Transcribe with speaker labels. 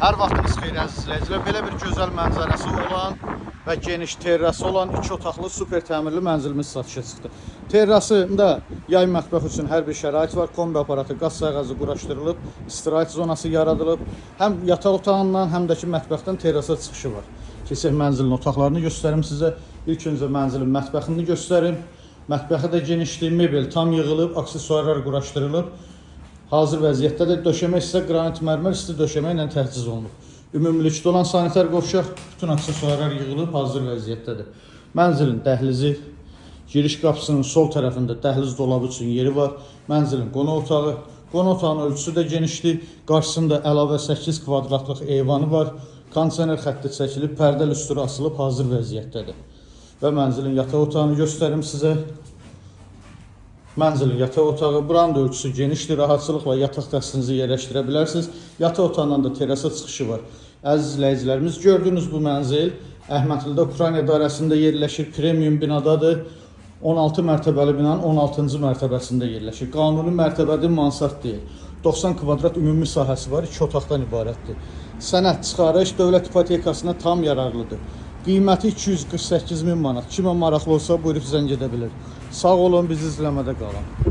Speaker 1: Hər vaxtınız xeyir əziz izləyicilər. Belə bir gözəl mənzərəsi olan və geniş terrası olan 2 otaqlı super təmirli mənzilimiz satışa çıxdı. Terrasında yay mətbəx üçün hər bir şərait var. Kombi aparatı, qaz sayğacı quraşdırılıb, istirahət zonası yaradılıb. Həm yataq otağından, həm də ki mətbəxdən terrasa çıxışı var. Keçək mənzilin otaqlarını göstərim sizə. İlk öncə mənzilin mətbəxini göstərim. Mətbəxi də genişdir, mebel tam yığılıb, aksesuarlar quraşdırılıb. Hazır vəziyyətdədir. Döşəmə isə qranit mərmər isti döşəmə ilə təchiz olunub. Ümumilikdə olan sanitar qovşaq, bütün aksesuarlar yığılıb, hazır vəziyyətdədir. Mənzilin dəhlizi, giriş qapısının sol tərəfində dəhliz dolabı üçün yeri var. Mənzilin qonaq otağı, qonaq otağının ölçüsü də genişdir. Qarşısında əlavə 8 kvadratlıq eyvanı var. Kondisioner xətti çəkilib, pərdə lüstru asılıb, hazır vəziyyətdədir. Və mənzilin yataq otağını göstərim sizə. Mənzilin yataq otağı, buranın da ölçüsü genişdir, rahatçılıqla yataq dəstinizi yerləşdirə bilərsiniz. Yataq otağından da terrasa çıxışı var. Əziz izləyicilərimiz, gördüyünüz bu mənzil Əhmədlidə Ukrayna idarəsində yerləşir, premium binadadır. 16 mərtəbəli binanın 16-cı mərtəbəsində yerləşir. Qanuni mərtəbədir, mansard deyil. 90 kvadrat ümumi sahəsi var, 2 otaqdan ibarətdir. Sənəd çıxarış dövlət ipotekasına tam yararlıdır. Qiyməti 248.000 manat. Kimə maraqlı olsa buyurub zəng edə bilir. Sağ olun, bizi izləmədə qalın.